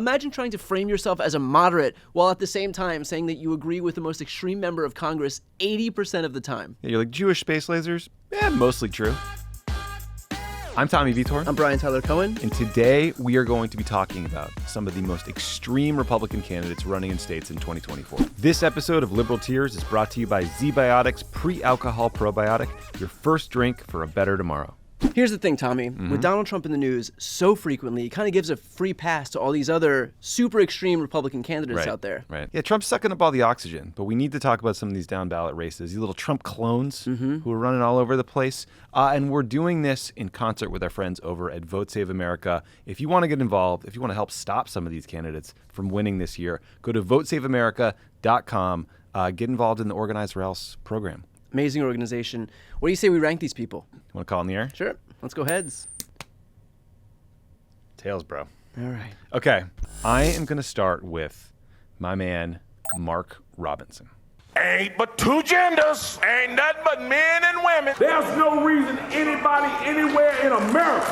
Imagine trying to frame yourself as a moderate while at the same time saying that you agree with the most extreme member of Congress 80% of the time. Yeah, you're like, Jewish space lasers? Yeah, mostly true. I'm Tommy Vietor. I'm Brian Tyler Cohen. And today we are going to be talking about some of the most extreme Republican candidates running in states in 2024. This episode of Liberal Tears is brought to you by Zbiotics Pre-Alcohol Probiotic, your first drink for a better tomorrow. Here's the thing, Tommy. With Donald Trump in the news so frequently, it kind of gives a free pass to all these other super extreme Republican candidates out there. Right. Yeah, Trump's sucking up all the oxygen, but we need to talk about some of these down-ballot races, these little Trump clones who are running all over the place. And we're doing this in concert with our friends over at Vote Save America. If you want to get involved, if you want to help stop some of these candidates from winning this year, go to votesaveamerica.com. Get involved in the Organized Rouse program. Amazing organization. What do you say we rank these people? You want to call in the air? Sure. Let's go heads. Tails, bro. All right. Okay. I am going to start with my man, Mark Robinson. Ain't but two genders, ain't nothing but men and women. There's no reason anybody anywhere in America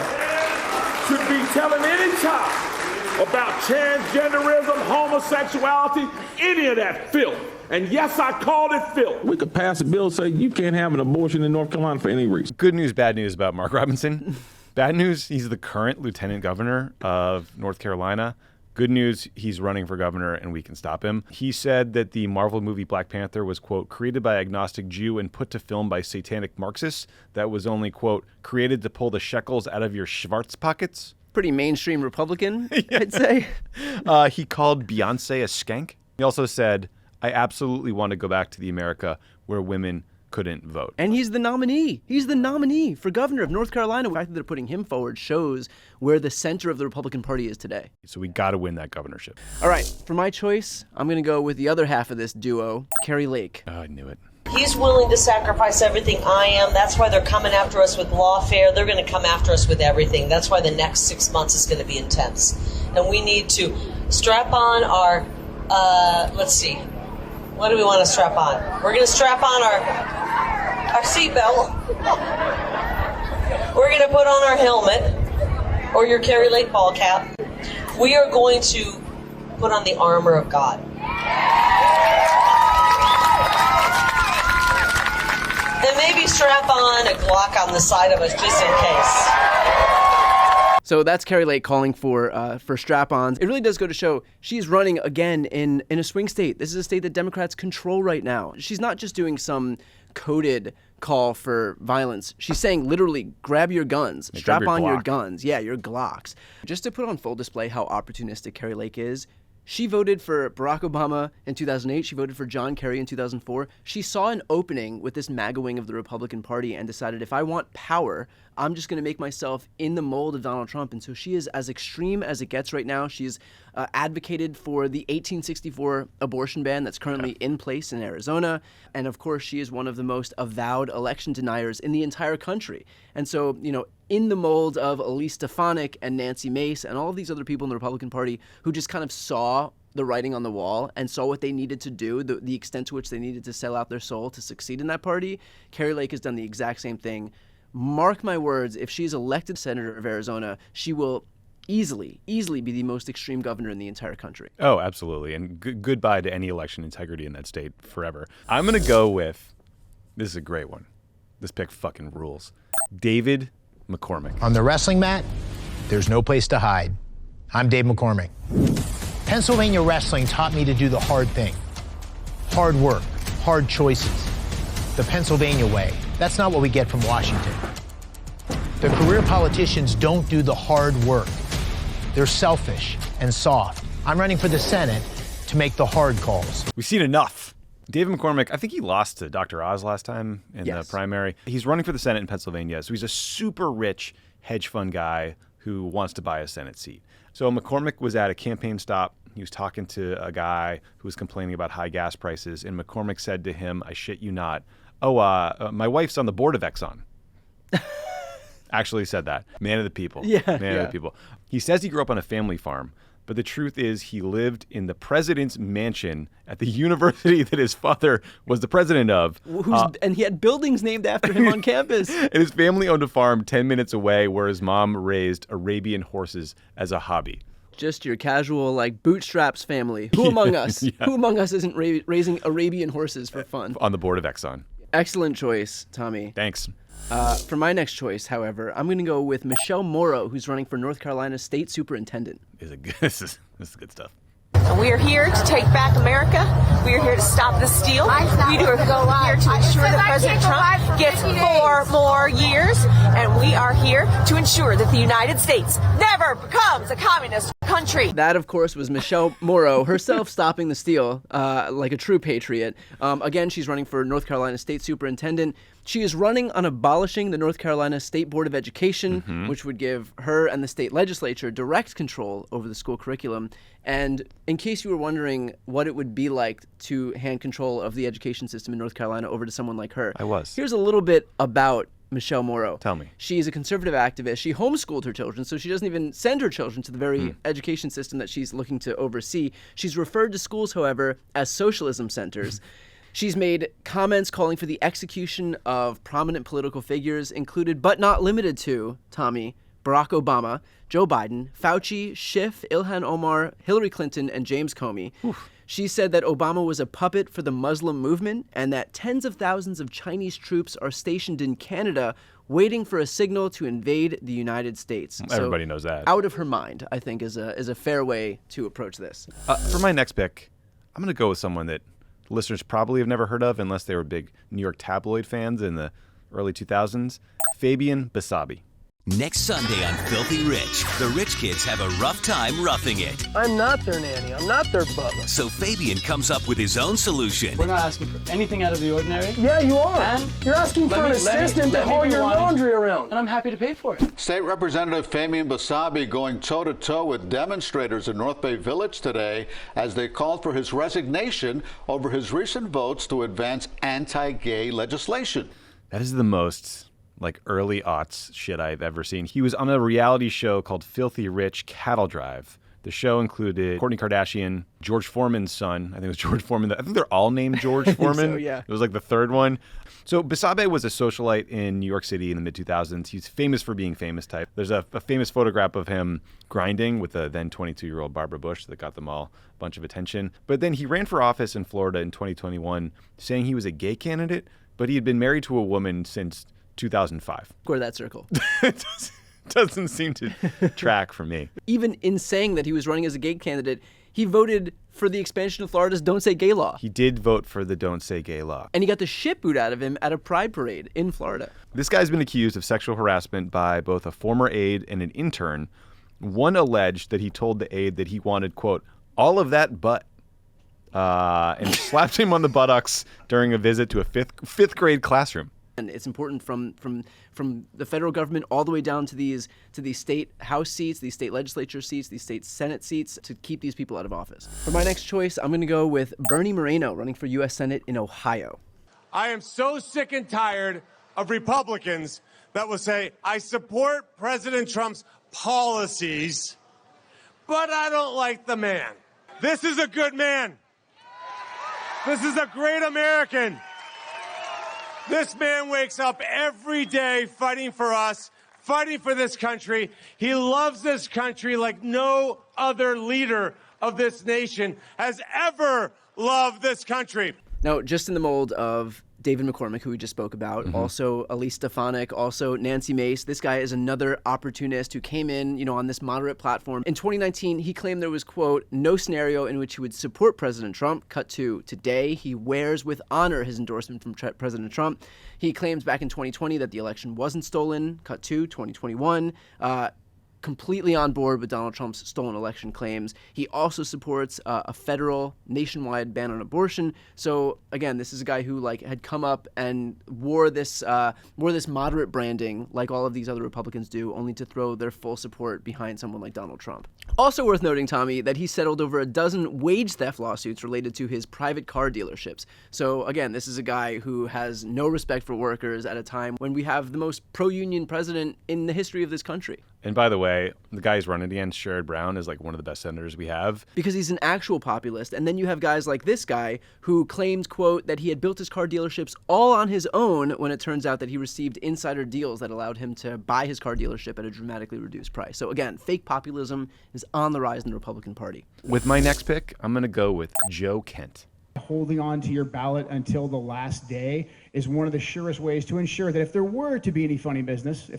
should be telling any child about transgenderism, homosexuality, any of that filth. And yes, I called it filth. We could pass a bill saying you can't have an abortion in North Carolina for any reason. Good news, bad news about Mark Robinson. Bad news, he's the current lieutenant governor of North Carolina. Good news, he's running for governor and we can stop him. He said that the Marvel movie Black Panther was, quote, created by agnostic Jew and put to film by satanic Marxists. That was only, quote, created to pull the shekels out of your Schwartz pockets. Pretty mainstream Republican, I'd say. He called Beyonce a skank. He also said, I absolutely want to go back to the America where women couldn't vote. And he's the nominee. He's the nominee for governor of North Carolina. The fact that they're putting him forward shows where the center of the Republican Party is today. So we got to win that governorship. All right, for my choice, I'm going to go with the other half of this duo, Kari Lake. Oh, I knew it. He's willing to sacrifice everything I am. That's why they're coming after us with lawfare. They're going to come after us with everything. That's why the next 6 months is going to be intense. And we need to strap on our, let's see. What do we want to strap on? We're going to strap on our seatbelt. We're going to put on our helmet or your Kari Lake ball cap. We are going to put on the armor of God. And maybe strap on a Glock on the side of us just in case. So that's Kari Lake calling for strap-ons. It really does go to show she's running again in a swing state. This is a state that Democrats control right now. She's not just doing some coded call for violence. She's saying literally, grab your guns, strap on your guns. Yeah, your Glocks. Just to put on full display how opportunistic Kari Lake is, she voted for Barack Obama in 2008. She voted for John Kerry in 2004. She saw an opening with this MAGA wing of the Republican Party and decided, if I want power, I'm just going to make myself in the mold of Donald Trump. And so she is as extreme as it gets right now. She's advocated for the 1864 abortion ban that's currently in place in Arizona. And of course, she is one of the most avowed election deniers in the entire country. And so, you know, in the mold of Elise Stefanik and Nancy Mace and all of these other people in the Republican Party who just kind of saw the writing on the wall and saw what they needed to do, the extent to which they needed to sell out their soul to succeed in that party, Kari Lake has done the exact same thing. Mark my words, if she's elected senator of Arizona, she will easily be the most extreme governor in the entire country. Oh, absolutely. And goodbye to any election integrity in that state forever. I'm going to go with, this is a great one. This pick fucking rules. David McCormick. On the wrestling mat, there's no place to hide. I'm Dave McCormick. Pennsylvania wrestling taught me to do the hard thing. Hard work, hard choices. The Pennsylvania way. That's not what we get from Washington. The career politicians don't do the hard work. They're selfish and soft. I'm running for the Senate to make the hard calls. We've seen enough. David McCormick, I think he lost to Dr. Oz last time in the primary. He's running for the Senate in Pennsylvania, so he's a super rich hedge fund guy who wants to buy a Senate seat. So McCormick was at a campaign stop. He was talking to a guy who was complaining about high gas prices, and McCormick said to him, I shit you not, my wife's on the board of Exxon. Actually said that. Man of the people. Man of the people. He says he grew up on a family farm, but the truth is he lived in the president's mansion at the university that his father was the president of. And he had buildings named after him on campus. And his family owned a farm 10 minutes away where his mom raised Arabian horses as a hobby. Just your casual, like, bootstraps family. Who among us? Yeah. Who among us isn't raising Arabian horses for fun? On the board of Exxon. Excellent choice, Tommy. Thanks. For my next choice, however, I'm going to go with Michelle Morrow, who's running for North Carolina State Superintendent. This is good stuff. We are here to take back America. We are here to stop the steal. We are here to ensure that President Trump gets 4 more years. And we are here to ensure that the United States never becomes a communist country. That, of course, was Michelle Morrow herself stopping the steal like a true patriot. Again, she's running for North Carolina State Superintendent. She is running on abolishing the North Carolina State Board of Education, which would give her and the state legislature direct control over the school curriculum. And in case you were wondering what it would be like to hand control of the education system in North Carolina over to someone like her, I was. Here's a little bit about Michelle Morrow. Tell me. She's a conservative activist. She homeschooled her children, so she doesn't even send her children to the very education system that she's looking to oversee. She's referred to schools, however, as socialism centers. She's made comments calling for the execution of prominent political figures, included but not limited to, Tommy, Barack Obama, Joe Biden, Fauci, Schiff, Ilhan Omar, Hillary Clinton, and James Comey. She said that Obama was a puppet for the Muslim movement and that tens of thousands of Chinese troops are stationed in Canada waiting for a signal to invade the United States. Everybody knows that. Out of her mind, I think, is a fair way to approach this. For my next pick, I'm going to go with someone that listeners probably have never heard of unless they were big New York tabloid fans in the early 2000s, Fabian Basabe. Next Sunday on Filthy Rich, the rich kids have a rough time roughing it. I'm not their nanny. I'm not their butler. So Fabian comes up with his own solution. We're not asking for anything out of the ordinary. Yeah, you are. And you're asking for an assistant to haul your laundry around. And I'm happy to pay for it. State Representative Fabian Basabe going toe-to-toe with demonstrators in North Bay Village today as they called for his resignation over his recent votes to advance anti-gay legislation. That is the most early aughts shit I've ever seen. He was on a reality show called Filthy Rich Cattle Drive. The show included Kourtney Kardashian, George Foreman's son. I think it was George Foreman. I think they're all named George Foreman. So, yeah. It was the third one. So Basabe was a socialite in New York City in the mid-2000s. He's famous for being famous type. There's a famous photograph of him grinding with the then 22-year-old Barbara Bush that got them all a bunch of attention. But then he ran for office in Florida in 2021 saying he was a gay candidate, but he had been married to a woman since 2005. Square that circle. It doesn't seem to track for me. Even in saying that he was running as a gay candidate, he voted for the expansion of Florida's Don't Say Gay law. He did vote for the Don't Say Gay law. And he got the shit boot out of him at a pride parade in Florida. This guy's been accused of sexual harassment by both a former aide and an intern. One alleged that he told the aide that he wanted, quote, all of that butt, and slapped him on the buttocks during a visit to a fifth grade classroom. And it's important from the federal government all the way down to these state House seats, these state legislature seats, these state Senate seats to keep these people out of office. For my next choice, I'm going to go with Bernie Moreno running for U.S. Senate in Ohio. I am so sick and tired of Republicans that will say, I support President Trump's policies, but I don't like the man. This is a good man. This is a great American. This man wakes up every day fighting for us, fighting for this country. He loves this country like no other leader of this nation has ever loved this country. Now, just in the mold of David McCormick, who we just spoke about, also Elise Stefanik, also Nancy Mace. This guy is another opportunist who came in, on this moderate platform. In 2019, he claimed there was, quote, no scenario in which he would support President Trump. Cut to today, he wears with honor his endorsement from President Trump. He claims back in 2020 that the election wasn't stolen. Cut to 2021. Completely on board with Donald Trump's stolen election claims. He also supports a federal nationwide ban on abortion. So again, this is a guy who had come up and wore this moderate branding like all of these other Republicans do, only to throw their full support behind someone like Donald Trump. Also worth noting, Tommy, that he settled over a dozen wage theft lawsuits related to his private car dealerships. So again, this is a guy who has no respect for workers at a time when we have the most pro-union president in the history of this country. And by the way, the guy who's running against, Sherrod Brown, is like one of the best senators we have. Because he's an actual populist. And then you have guys like this guy who claimed, quote, that he had built his car dealerships all on his own when it turns out that he received insider deals that allowed him to buy his car dealership at a dramatically reduced price. So again, fake populism is on the rise in the Republican Party. With my next pick, I'm going to go with Joe Kent. Holding on to your ballot until the last day is one of the surest ways to ensure that if there were to be any funny business,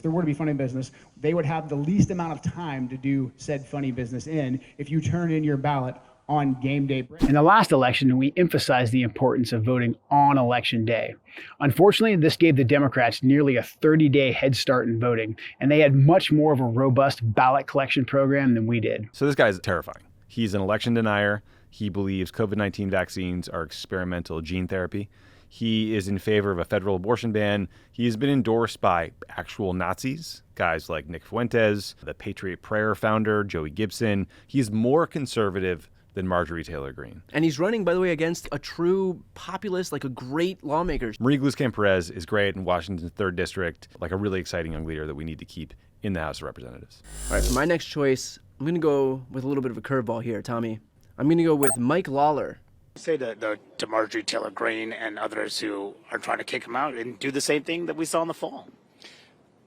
they would have the least amount of time to do said funny business in if you turn in your ballot on game day. In the last election, we emphasized the importance of voting on election day. Unfortunately, this gave the Democrats nearly a 30-day head start in voting, and they had much more of a robust ballot collection program than we did. So this guy's terrifying. He's an election denier. He believes COVID-19 vaccines are experimental gene therapy. He is in favor of a federal abortion ban. He has been endorsed by actual Nazis, guys like Nick Fuentes, the Patriot Prayer founder, Joey Gibson. He's more conservative than Marjorie Taylor Greene. And he's running, by the way, against a true populist, like a great lawmaker. Marie Gluskin-Perez is great in Washington's 3rd District, like a really exciting young leader that we need to keep in the House of Representatives. All right, for my next choice, I'm going to go with a little bit of a curveball here, Tommy. I'm going to go with Mike Lawler. Say to Marjorie Taylor Greene and others who are trying to kick him out and do the same thing that we saw in the fall.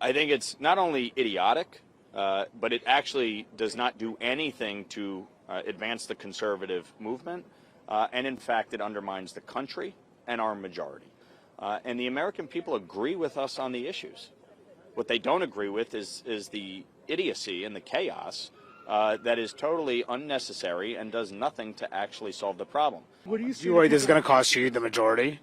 I think it's not only idiotic, but it actually does not do anything to advance the conservative movement. And in fact, it undermines the country and our majority. And the American people agree with us on the issues. What they don't agree with is the idiocy and the chaos that is totally unnecessary and does nothing to actually solve the problem. What do you worry this is going to cost you the majority?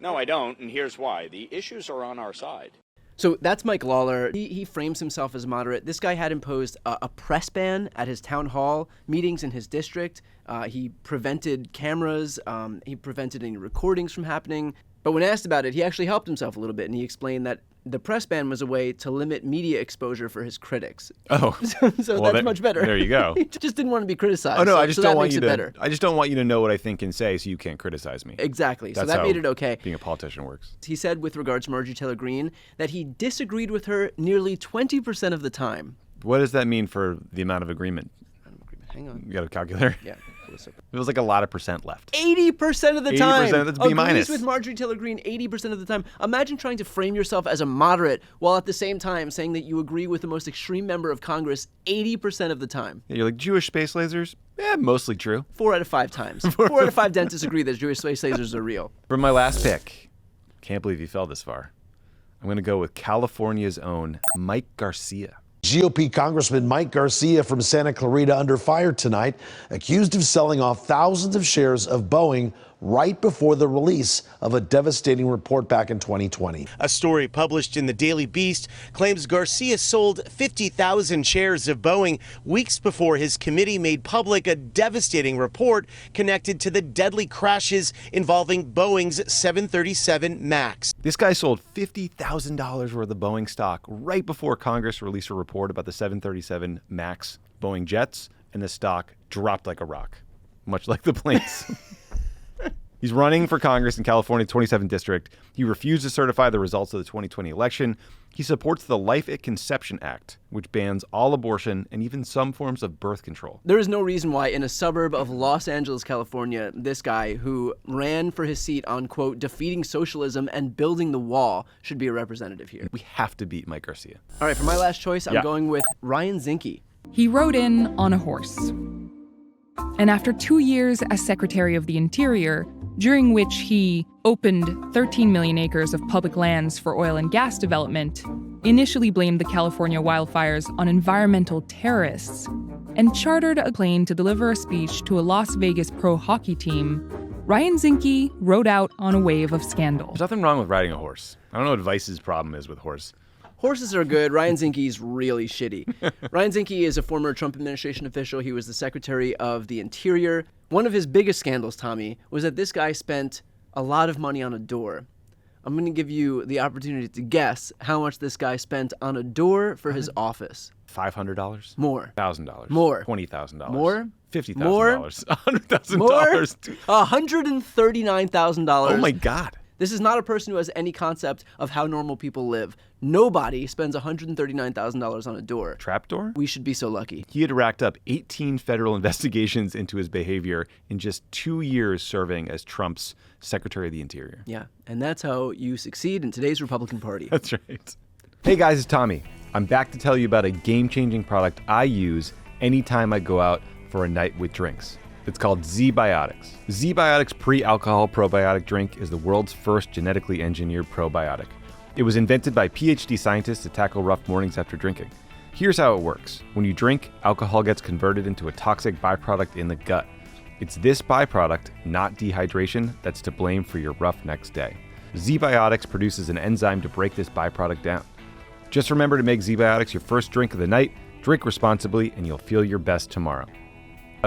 No, I don't, and here's why. The issues are on our side. So that's Mike Lawler. He frames himself as moderate. This guy had imposed a press ban at his town hall meetings in his district. He prevented cameras. He prevented any recordings from happening. But when asked about it, he actually helped himself a little bit, and he explained that the press ban was a way to limit media exposure for his critics. Oh, so well, that's much better. There you go. He just didn't want to be criticized. Oh no, I just don't want you to. Better. I just don't want you to know what I think and say, so you can't criticize me. Exactly. That's so that how made it okay. Being a politician works. He said, with regards to Marjorie Taylor Greene, that he disagreed with her nearly 20% of the time. What does that mean for the amount of agreement? Hang on. You got a calculator? Yeah. It was like a lot of percent left. 80% of the time. 80%, that's B minus. Agrees with Marjorie Taylor Greene 80% of the time. Imagine trying to frame yourself as a moderate while at the same time saying that you agree with the most extreme member of Congress 80% of the time. Yeah, you're like, Jewish space lasers? Yeah, mostly true. 4 out of 5 times. 4 out of 5 dentists agree that Jewish space lasers are real. For my last pick, can't believe you fell this far. I'm going to go with California's own Mike Garcia. GOP Congressman Mike Garcia from Santa Clarita under fire tonight, accused of selling off thousands of shares of Boeing right before the release of a devastating report back in 2020. A story published in the Daily Beast claims Garcia sold 50,000 shares of Boeing weeks before his committee made public a devastating report connected to the deadly crashes involving Boeing's 737 MAX. This guy sold $50,000 worth of Boeing stock right before Congress released a report about the 737 MAX Boeing jets, and the stock dropped like a rock, much like the planes. He's running for Congress in California's 27th District. He refused to certify the results of the 2020 election. He supports the Life at Conception Act, which bans all abortion and even some forms of birth control. There is no reason why in a suburb of Los Angeles, California, this guy who ran for his seat on, quote, defeating socialism and building the wall should be a representative here. We have to beat Mike Garcia. All right, for my last choice, I'm going with Ryan Zinke. He rode in on a horse. And after 2 years as Secretary of the Interior, during which he opened 13 million acres of public lands for oil and gas development, initially blamed the California wildfires on environmental terrorists, and chartered a plane to deliver a speech to a Las Vegas pro hockey team, Ryan Zinke rode out on a wave of scandal. There's nothing wrong with riding a horse. I don't know what Vice's problem is with horse. Horses are good. Ryan Zinke's really shitty. Ryan Zinke is a former Trump administration official. He was the Secretary of the Interior. One of his biggest scandals, Tommy, was that this guy spent a lot of money on a door. I'm going to give you the opportunity to guess how much this guy spent on a door for his office. $500? More. $1,000? More. $20,000? More. $50,000? More. $100,000? More. $139,000. Oh my God. This is not a person who has any concept of how normal people live. Nobody spends $139,000 on a door. Trapdoor? We should be so lucky. He had racked up 18 federal investigations into his behavior in just 2 years serving as Trump's Secretary of the Interior. Yeah, and that's how you succeed in today's Republican Party. That's right. Hey guys, it's Tommy. I'm back to tell you about a game-changing product I use anytime I go out for a night with drinks. It's called Zbiotics. Zbiotics pre-alcohol probiotic drink is the world's first genetically engineered probiotic. It was invented by PhD scientists to tackle rough mornings after drinking. Here's how it works. When you drink, alcohol gets converted into a toxic byproduct in the gut. It's this byproduct, not dehydration, that's to blame for your rough next day. Zbiotics produces an enzyme to break this byproduct down. Just remember to make Zbiotics your first drink of the night, drink responsibly, and you'll feel your best tomorrow.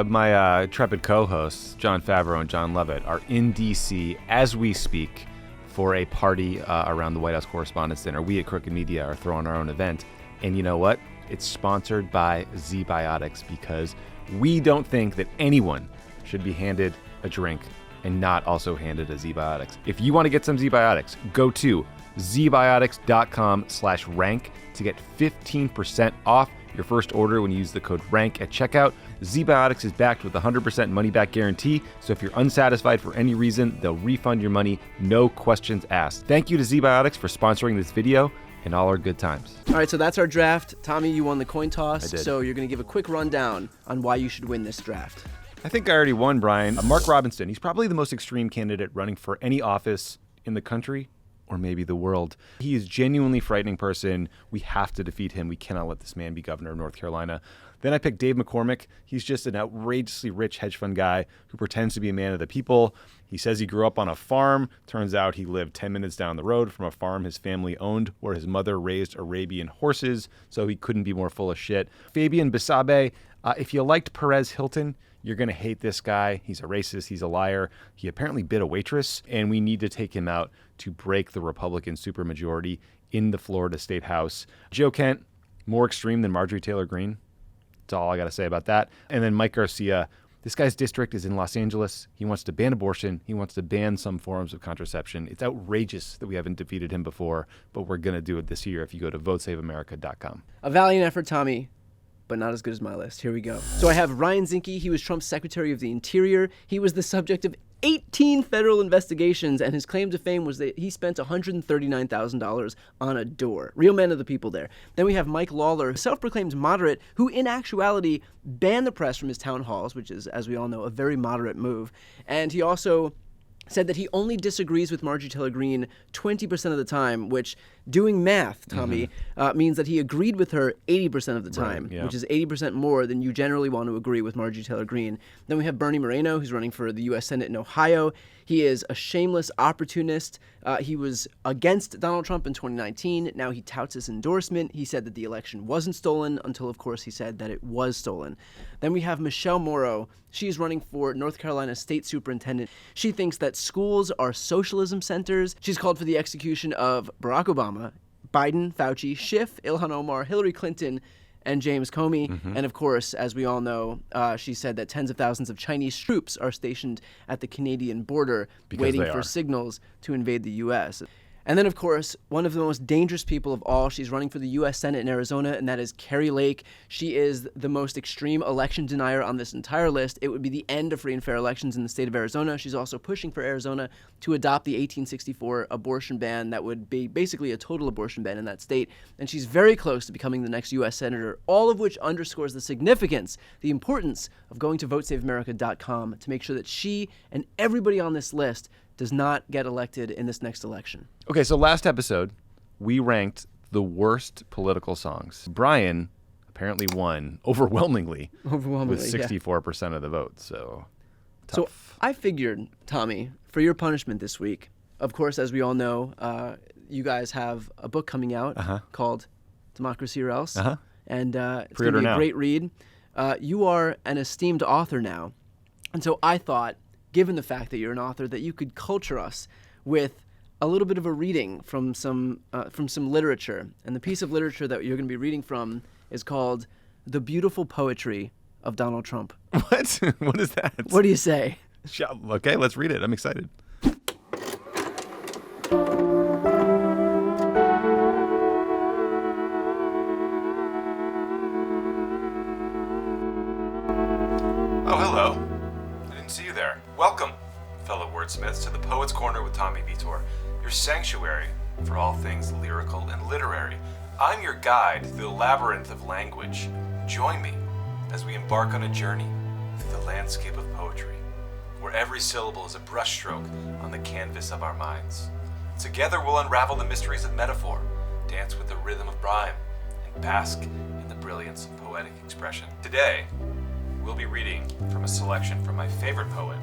My intrepid co-hosts, John Favreau and John Lovett, are in D.C. as we speak for a party around the White House Correspondents' Dinner. We at Crooked Media are throwing our own event. And you know what? It's sponsored by Zbiotics because we don't think that anyone should be handed a drink and not also handed a Zbiotics. If you want to get some Zbiotics, go to zbiotics.com/rank to get 15% off your first order when you use the code RANK at checkout. Zbiotics is backed with a 100% money-back guarantee, so if you're unsatisfied for any reason, they'll refund your money, no questions asked. Thank you to Zbiotics for sponsoring this video and all our good times. All right, so that's our draft. Tommy, you won the coin toss, I did. So you're going to give a quick rundown on why you should win this draft. I think I already won, Brian. Mark Robinson, he's probably the most extreme candidate running for any office in the country or maybe the world. He is a genuinely frightening person. We have to defeat him. We cannot let this man be governor of North Carolina. Then I picked Dave McCormick. He's just an outrageously rich hedge fund guy who pretends to be a man of the people. He says he grew up on a farm. Turns out he lived 10 minutes down the road from a farm his family owned where his mother raised Arabian horses, so he couldn't be more full of shit. Fabian Basabe, if you liked Perez Hilton, you're going to hate this guy. He's a racist. He's a liar. He apparently bit a waitress, and we need to take him out to break the Republican supermajority in the Florida State House. Joe Kent, more extreme than Marjorie Taylor Greene. That's all I got to say about that. And then Mike Garcia. This guy's district is in Los Angeles. He wants to ban abortion. He wants to ban some forms of contraception. It's outrageous that we haven't defeated him before, but we're going to do it this year if you go to votesaveamerica.com. A valiant effort, Tommy, but not as good as my list. Here we go. So I have Ryan Zinke. He was Trump's Secretary of the Interior. He was the subject of 18 federal investigations, and his claim to fame was that he spent $139,000 on a door. Real men of the people there. Then we have Mike Lawler, self-proclaimed moderate, who in actuality banned the press from his town halls, which is, as we all know, a very moderate move. And he also said that he only disagrees with Marjorie Taylor Greene 20% of the time, which, doing math, Tommy, means that he agreed with her 80% of the time, Right, yeah. which is 80% more than you generally want to agree with Marjorie Taylor Greene. Then we have Bernie Moreno, who's running for the U.S. Senate in Ohio. He is a shameless opportunist. He was against Donald Trump in 2019. Now he touts his endorsement. He said that the election wasn't stolen until, of course, he said that it was stolen. Then we have Michelle Morrow. She's running for North Carolina State Superintendent. She thinks that schools are socialism centers. She's called for the execution of Barack Obama, Biden, Fauci, Schiff, Ilhan Omar, Hillary Clinton, and James Comey. And of course, as we all know, she said that tens of thousands of Chinese troops are stationed at the Canadian border waiting for signals to invade the U.S. And then, of course, one of the most dangerous people of all, she's running for the U.S. Senate in Arizona, and that is Kari Lake. She is the most extreme election denier on this entire list. It would be the end of free and fair elections in the state of Arizona. She's also pushing for Arizona to adopt the 1864 abortion ban that would be basically a total abortion ban in that state. And she's very close to becoming the next U.S. Senator, all of which underscores the significance, the importance of going to votesaveamerica.com to make sure that she and everybody on this list does not get elected in this next election. Okay, so last episode, we ranked the worst political songs. Brian apparently won overwhelmingly with 64% of the vote, so tough. So I figured, Tommy, for your punishment this week, of course, as we all know, you guys have a book coming out called Democracy or Else, and it's going to be a great read. You are an esteemed author now, and so I thought, given the fact that you're an author, that you could culture us with a little bit of a reading from some literature. And the piece of literature that you're going to be reading from is called The Beautiful Poetry of Donald Trump. What? What is that? What do you say? Okay, let's read it. I'm excited. See you there. Welcome, fellow wordsmiths, to the Poet's Corner with Tommy Vietor, your sanctuary for all things lyrical and literary. I'm your guide through the labyrinth of language. Join me as we embark on a journey through the landscape of poetry, where every syllable is a brushstroke on the canvas of our minds. Together we'll unravel the mysteries of metaphor, dance with the rhythm of rhyme, and bask in the brilliance of poetic expression. Today, we'll be reading from a selection from my favorite poet,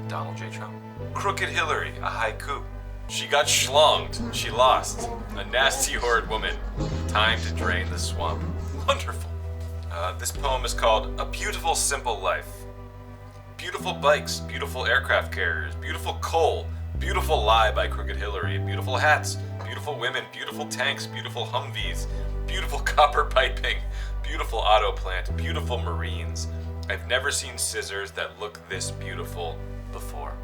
Donald J. Trump. Crooked Hillary, a haiku. She got schlonged, she lost. A nasty, horrid woman. Time to drain the swamp. Wonderful. This poem is called A Beautiful Simple Life. Beautiful bikes, beautiful aircraft carriers, beautiful coal, beautiful lie by Crooked Hillary, beautiful hats, beautiful women, beautiful tanks, beautiful Humvees, beautiful copper piping, beautiful auto plant, beautiful Marines. I've never seen scissors that look this beautiful before.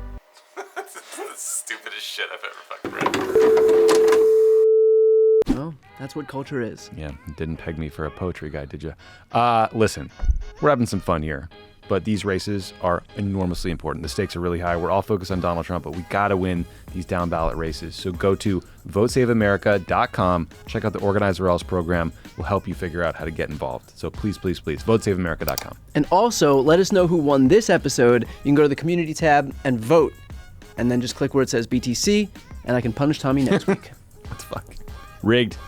That's the stupidest shit I've ever fucking read. Well, that's what culture is. Yeah, didn't peg me for a poetry guy, did you? Listen, we're having some fun here, but these races are enormously important. The stakes are really high. We're all focused on Donald Trump, but we gotta win these down ballot races. So go to votesaveamerica.com, check out the Organizer Else program. We'll help you figure out how to get involved. So please, please, please, votesaveamerica.com. And also, let us know who won this episode. You can go to the community tab and vote, and then just click where it says BTC, and I can punish Tommy next week. What the fuck? Rigged.